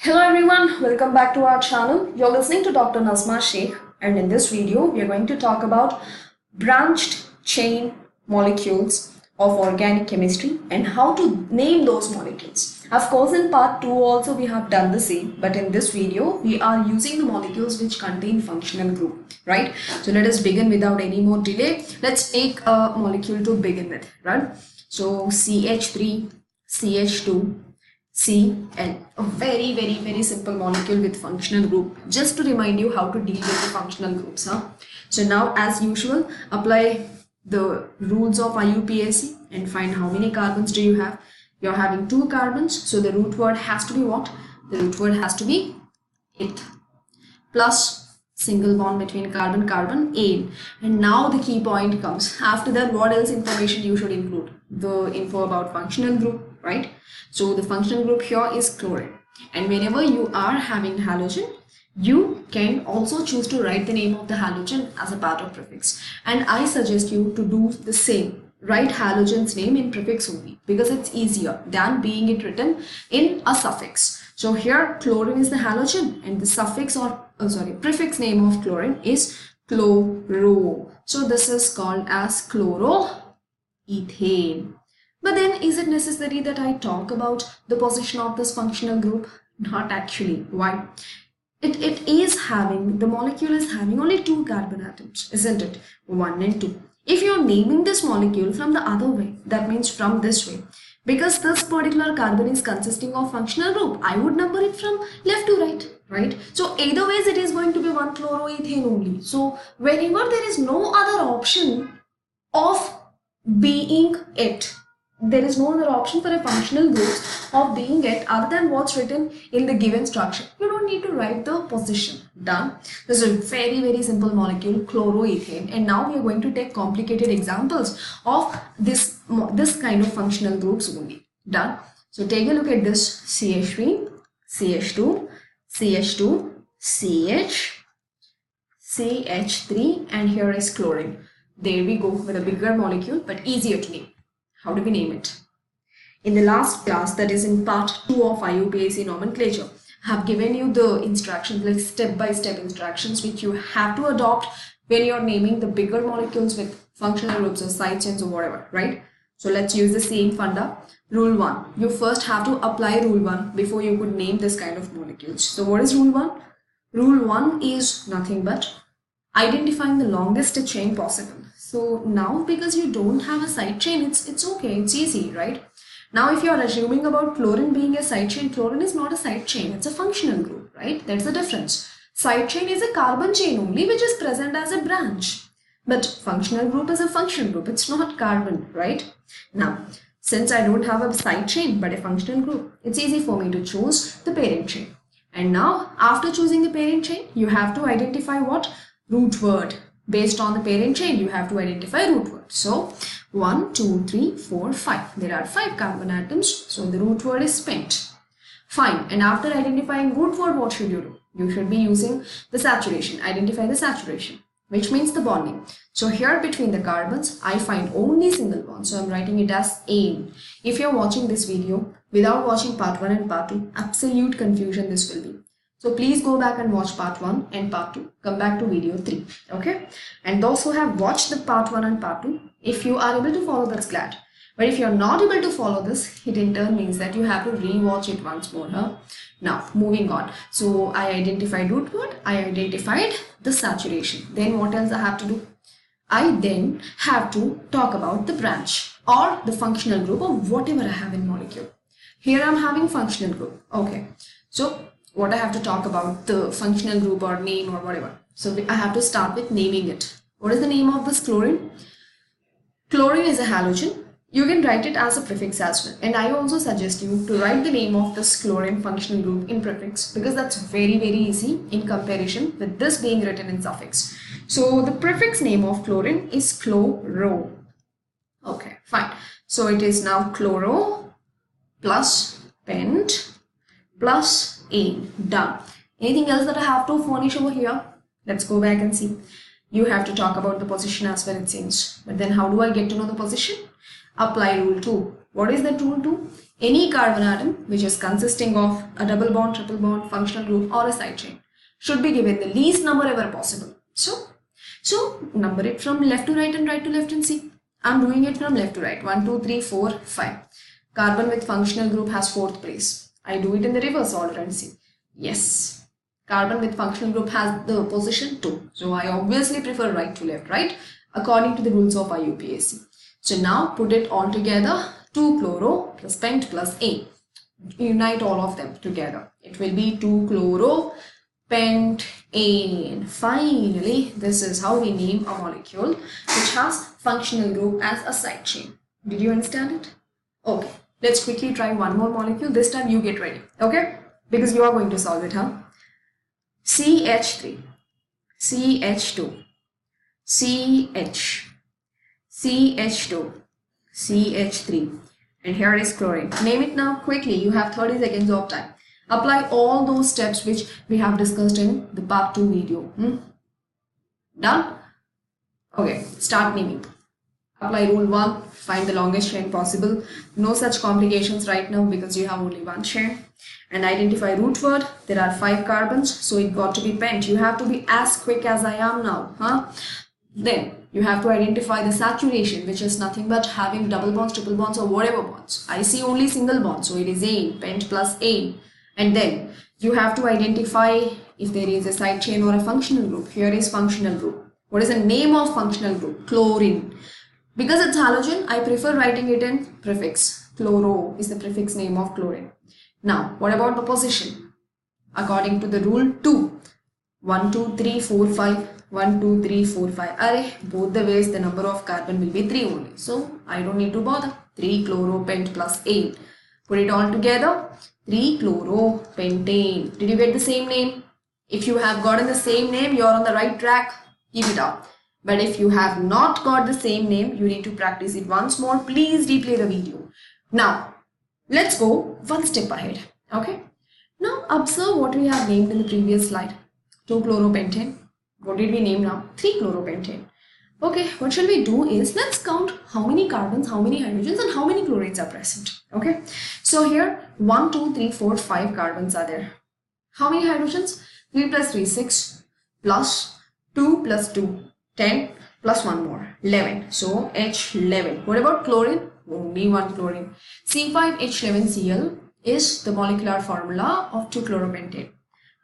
Hello everyone, welcome back to our channel. You're listening to Dr.Nazma Sheikh, and in this video we are going to talk about branched chain molecules of organic chemistry and how to name those molecules. Of course, in part 2 also we have done the same, but in this video we are using the molecules which contain functional group, right? So let us begin without any more delay. Let's take a molecule to begin with, right? So CH3, CH2, Cl, a very simple molecule with functional group. Just to remind you how to deal with the functional groups, So now, as usual, apply the rules of IUPAC and find how many carbons do you have. You're having 2 carbons, so the root word has to be what? The root word has to be it plus single bond between carbon, ane. And now the key point comes. After that, what else information you should include? The info about functional group, right? So the functional group here is chlorine. And whenever you are having halogen, you can also choose to write the name of the halogen as a part of prefix. And I suggest you to do the same. Write halogen's name in prefix only because it's easier than being it written in a suffix. So here chlorine is the halogen and the suffix or prefix name of chlorine is chloro. So this is called as chloroethane. But then is it necessary that I talk about the position of this functional group? Not actually. Why? The molecule is having only 2 carbon atoms, isn't it? 1 and 2. If you're naming this molecule from the other way, that means from this way, because this particular carbon is consisting of functional group, I would number it from left to right? So either ways it is going to be 1 chloroethane only. So whenever there is no other option of being it, there is no other option for a functional group of being it other than what's written in the given structure. You don't need to write the position. Done. This is a very simple molecule, chloroethane. And now we are going to take complicated examples of this kind of functional groups only. Done. So take a look at this: CH3, CH2, CH2, CH, CH3, and here is chlorine. There we go with a bigger molecule but easier to name. How do we name it? In the last class, that is in part 2 of IUPAC Nomenclature, I have given you the instructions, like step-by-step instructions, which you have to adopt when you're naming the bigger molecules with functional groups or side chains or whatever, right? So let's use the same funda. Rule 1. You first have to apply rule 1 before you could name this kind of molecules. So what is rule 1? Rule 1 is nothing but identifying the longest chain possible. So now, because you don't have a side chain, it's okay, it's easy, right? Now if you are assuming about chlorine being a side chain, chlorine is not a side chain, it's a functional group, right? That's the difference. Side chain is a carbon chain only which is present as a branch. But functional group is a functional group, it's not carbon, right? Now, since I don't have a side chain but a functional group, it's easy for me to choose the parent chain. And now, after choosing the parent chain, you have to identify what? Root word. Based on the parent chain, you have to identify root word. So 1, 2, 3, 4, 5. There are 5 carbon atoms. So the root word is spent. Fine. And after identifying root word, what should you do? You should be using the saturation. Identify the saturation, which means the bonding. So here between the carbons, I find only single bond. So I'm writing it as ane. If you're watching this video without watching part 1 and part 2, absolute confusion this will be. So please go back and watch part 1 and part 2. Come back to video 3. Okay. And those who have watched the part 1 and part 2, if you are able to follow, that's glad. But if you're not able to follow this, it in turn means that you have to re-watch it once more. Now, moving on. So I identified root word. I identified the saturation. Then what else I have to do? I then have to talk about the branch or the functional group or whatever I have in molecule. Here I'm having functional group. Okay. So what I have to talk about, the functional group or name or whatever. So I have to start with naming it. What is the name of this chlorine? Chlorine is a halogen. You can write it as a prefix as well. And I also suggest you to write the name of this chlorine functional group in prefix because that's very easy in comparison with this being written in suffix. So the prefix name of chlorine is chloro. Okay, fine. So it is now chloro plus pent plus ane. Done. Anything else that I have to furnish over here? Let's go back and see. You have to talk about the position as well, it seems. But then how do I get to know the position? Apply rule 2. What is that rule 2? Any carbon atom which is consisting of a double bond, triple bond, functional group or a side chain should be given the least number ever possible. So number it from left to right and right to left and see. I'm doing it from left to right. 1, 2, 3, 4, 5. Carbon with functional group has 4th place. I do it in the reverse order and see. Yes. Carbon with functional group has the position 2. So I obviously prefer right to left, right? According to the rules of IUPAC. So now put it all together. 2 chloro plus pent plus A. Unite all of them together. It will be 2 chloro pentane. Finally, this is how we name a molecule which has functional group as a side chain. Did you understand it? Okay, let's quickly try one more molecule. This time you get ready, okay? Because you are going to solve it, huh? CH3, CH2, CH, CH2, CH3, and here is chlorine. Name it now quickly. You have 30 seconds of time. Apply all those steps which we have discussed in the part 2 video. Done? Okay, start naming. Apply rule 1. Find the longest chain possible. No such complications right now because you have only one chain. And identify root word. There are 5 carbons, so it got to be pent. You have to be as quick as I am now, huh? Then you have to identify the saturation, which is nothing but having double bonds, triple bonds, or whatever bonds. I see only single bonds, so it is ane, pent plus ane. And then you have to identify if there is a side chain or a functional group. Here is functional group. What is the name of functional group? Chlorine. Because it's halogen, I prefer writing it in prefix. Chloro is the prefix name of chlorine. Now, what about the position? According to the rule 2. 1, 2, 3, 4, 5. 1, 2, 3, 4, 5. Array, both the ways the number of carbon will be 3 only. So, I don't need to bother. 3 chloropent plus 8. Put it all together. 3-chloropentane. Did you get the same name? If you have gotten the same name, you are on the right track. Keep it up. But if you have not got the same name, you need to practice it once more. Please replay the video. Now, let's go one step ahead. Okay? Now, observe what we have named in the previous slide. 2-chloropentane. What did we name now? 3-chloropentane. Okay, what shall we do is, let's count how many carbons, how many hydrogens and how many chlorines are present. Okay, so here 1, 2, 3, 4, 5 carbons are there. How many hydrogens? 3 plus 3, 6 plus 2 plus 2, 10 plus 1 more, 11. So H11. What about chlorine? Only 1 chlorine. C5H11Cl is the molecular formula of 2-chloropentane.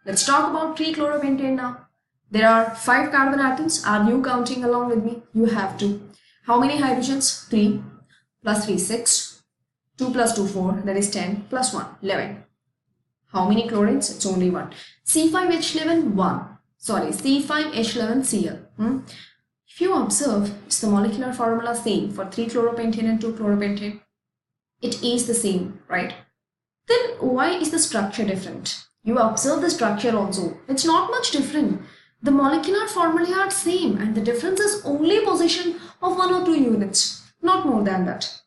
Let's talk about 3-chloropentane now. There are 5 carbon atoms. Are you counting along with me? You have to. How many hydrogens? 3 plus 3, 6. 2 plus 2, 4. That is 10 plus 1, 11. How many chlorines? It's only 1. C5H11, 1. Sorry, C5H11Cl. If you observe, is the molecular formula same for 3-chloropentane and 2-chloropentane? It is the same, right? Then why is the structure different? You observe the structure also. It's not much different. The molecular formulae are same and the difference is only position of 1 or 2 units, not more than that.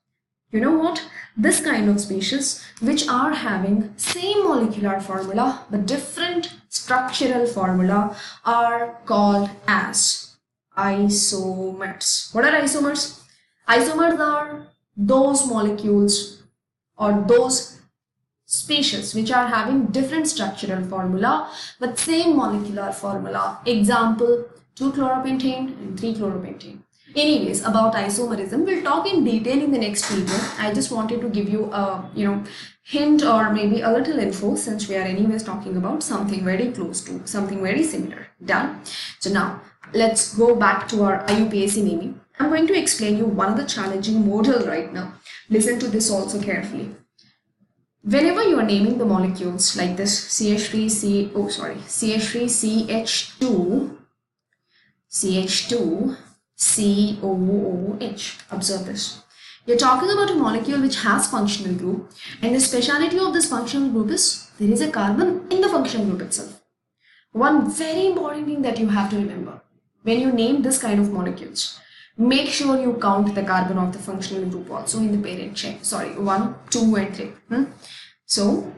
You know what? This kind of species which are having same molecular formula but different structural formula are called as isomers. What are isomers? Isomers are those molecules or those species which are having different structural formula but same molecular formula. Example, 2-chloropentane and 3-chloropentane. Anyways, about isomerism, we'll talk in detail in the next video. I just wanted to give you a hint or maybe a little info since we are anyways talking about something very close to, something very similar. Done? So now, let's go back to our IUPAC naming. I'm going to explain you one of the challenging model right now. Listen to this also carefully. Whenever you are naming the molecules like this, CH3, CH2, COOH. Observe this. You're talking about a molecule which has functional group, and the speciality of this functional group is there is a carbon in the functional group itself. One very important thing that you have to remember when you name this kind of molecules, make sure you count the carbon of the functional group also in the parent chain. Sorry, 1, 2 and 3. So,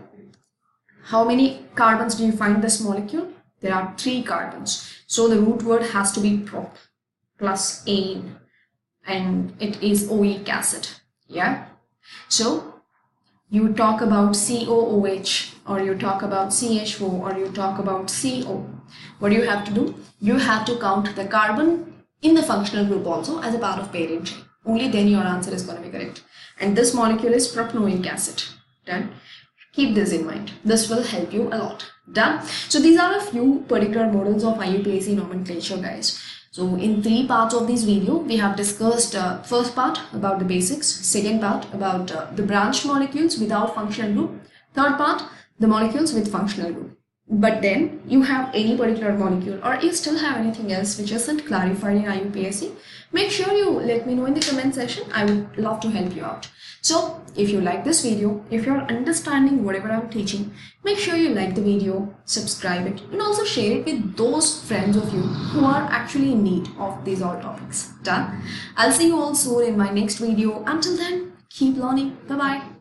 how many carbons do you find this molecule? There are 3 carbons. So, the root word has to be prop plus ane and it is oic acid. Yeah. So, you talk about COOH, or you talk about CHO, or you talk about CO, what do you have to do? You have to count the carbon in the functional group also as a part of parent chain. Only then your answer is going to be correct. And this molecule is propanoic acid. Done? Keep this in mind. This will help you a lot. Done? So these are a few particular models of IUPAC nomenclature, guys. So in 3 parts of this video, we have discussed first part about the basics, second part about the branched molecules without functional group, third part the molecules with functional group. But then you have any particular molecule or you still have anything else which isn't clarified in IUPAC, make sure you let me know in the comment section. I would love to help you out. So if you like this video, if you're understanding whatever I'm teaching, make sure you like the video, subscribe it, and also share it with those friends of you who are actually in need of these all topics. Done? I'll see you all soon in my next video. Until then, keep learning. Bye-bye.